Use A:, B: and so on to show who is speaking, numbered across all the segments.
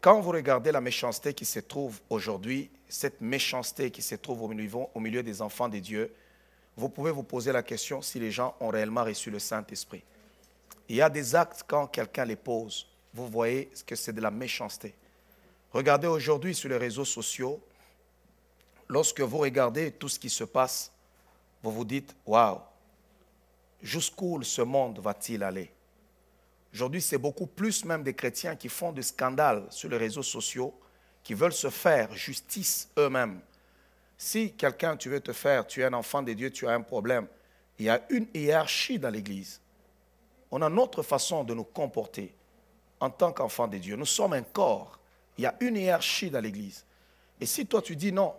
A: quand vous regardez la méchanceté qui se trouve aujourd'hui, cette méchanceté qui se trouve au milieu des enfants de Dieu, vous pouvez vous poser la question si les gens ont réellement reçu le Saint-Esprit. Il y a des actes, quand quelqu'un les pose, vous voyez que c'est de la méchanceté. Regardez aujourd'hui sur les réseaux sociaux, lorsque vous regardez tout ce qui se passe, vous vous dites, waouh, jusqu'où ce monde va-t-il aller? Aujourd'hui, c'est beaucoup plus même des chrétiens qui font des scandales sur les réseaux sociaux, qui veulent se faire justice eux-mêmes. Si quelqu'un, tu veux te faire, tu es un enfant de Dieu, tu as un problème, il y a une hiérarchie dans l'Église. On a notre façon de nous comporter en tant qu'enfants de Dieu. Nous sommes un corps. Il y a une hiérarchie dans l'Église. Et si toi tu dis non,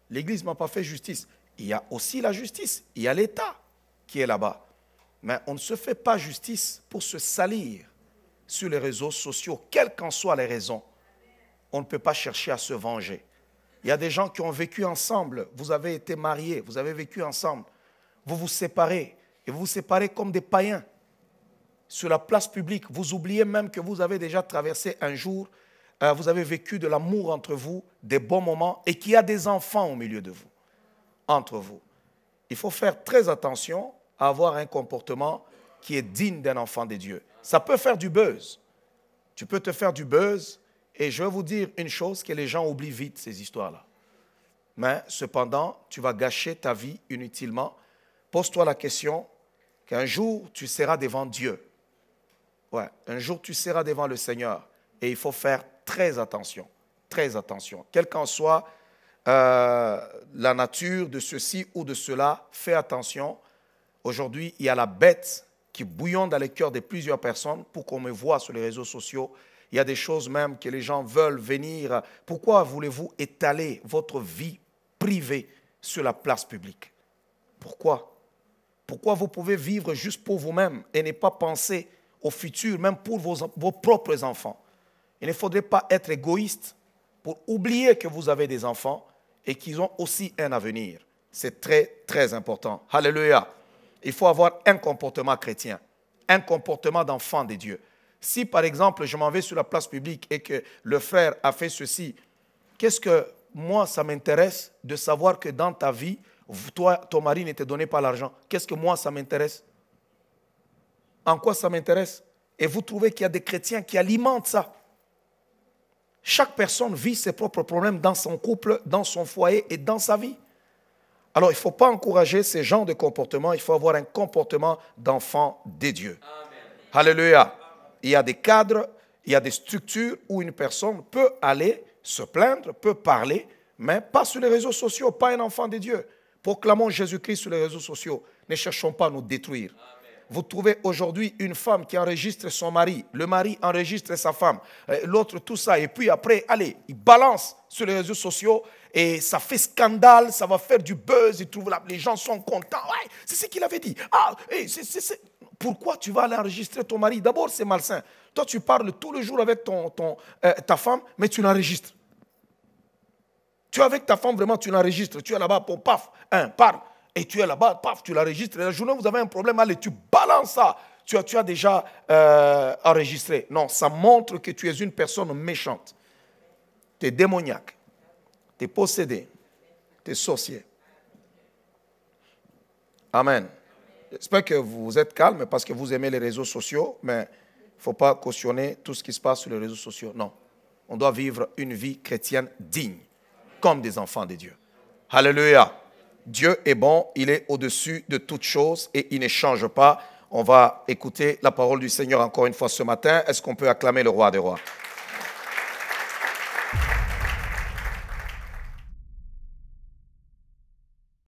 A: l'Église ne m'a pas fait justice, il y a aussi la justice, il y a l'État qui est là-bas. Mais on ne se fait pas justice pour se salir sur les réseaux sociaux, quelles qu'en soient les raisons. On ne peut pas chercher à se venger. Il y a des gens qui ont vécu ensemble, vous avez été mariés, vous avez vécu ensemble, vous vous séparez, et vous vous séparez comme des païens. Sur la place publique, vous oubliez même que vous avez déjà traversé un jour, vous avez vécu de l'amour entre vous, des bons moments, et qu'il y a des enfants au milieu de vous, entre vous. Il faut faire très attention à avoir un comportement qui est digne d'un enfant de Dieu. Ça peut faire du buzz. Tu peux te faire du buzz, et je vais vous dire une chose que les gens oublient vite, ces histoires-là. Mais cependant, tu vas gâcher ta vie inutilement. Pose-toi la question qu'un jour, tu seras devant Dieu. Ouais, un jour, tu seras devant le Seigneur. Et il faut faire très attention. Très attention. Quelle qu'en soit la nature de ceci ou de cela, fais attention. Aujourd'hui, il y a la bête qui bouillonne dans les cœurs de plusieurs personnes pour qu'on me voie sur les réseaux sociaux. Il y a des choses même que les gens veulent venir. Pourquoi voulez-vous étaler votre vie privée sur la place publique? Pourquoi? Pourquoi vous pouvez vivre juste pour vous-même et ne pas penser au futur, même pour vos propres enfants? Il ne faudrait pas être égoïste pour oublier que vous avez des enfants et qu'ils ont aussi un avenir. C'est très, très important. Alléluia. Il faut avoir un comportement chrétien, un comportement d'enfant de Dieu. Si, par exemple, je m'en vais sur la place publique et que le frère a fait ceci, qu'est-ce que moi, ça m'intéresse de savoir que dans ta vie, toi, ton mari ne te donnait pas l'argent? Qu'est-ce que moi, ça m'intéresse? En quoi ça m'intéresse? Et vous trouvez qu'il y a des chrétiens qui alimentent ça. Chaque personne vit ses propres problèmes dans son couple, dans son foyer et dans sa vie. Alors, il ne faut pas encourager ces genres de comportements. Il faut avoir un comportement d'enfant de Dieu. Amen. Alléluia. Il y a des cadres, il y a des structures où une personne peut aller se plaindre, peut parler, mais pas sur les réseaux sociaux, pas un enfant de Dieu. Proclamons Jésus-Christ sur les réseaux sociaux. Ne cherchons pas à nous détruire. Amen. Vous trouvez aujourd'hui une femme qui enregistre son mari, le mari enregistre sa femme, l'autre tout ça, et puis après, allez, il balance sur les réseaux sociaux et ça fait scandale, ça va faire du buzz, les gens sont contents. Ouais, c'est ce qu'il avait dit. Ah, pourquoi tu vas aller enregistrer ton mari? D'abord, c'est malsain. Toi, tu parles tout le jour avec ta femme, mais tu l'enregistres. Tu es avec ta femme, vraiment, tu l'enregistres. Tu es là-bas, paf, parle. Et tu es là-bas, paf, tu l'enregistres. Et la journée où vous avez un problème, allez, tu balances ça. Tu as déjà enregistré. Non, ça montre que tu es une personne méchante. Tu es démoniaque. Tu es possédé. Tu es sorcier. Amen. J'espère que vous êtes calme parce que vous aimez les réseaux sociaux, mais il ne faut pas cautionner tout ce qui se passe sur les réseaux sociaux. Non. On doit vivre une vie chrétienne digne, comme des enfants de Dieu. Alléluia. Dieu est bon, il est au-dessus de toutes choses et il ne change pas. On va écouter la parole du Seigneur encore une fois ce matin. Est-ce qu'on peut acclamer le roi des rois?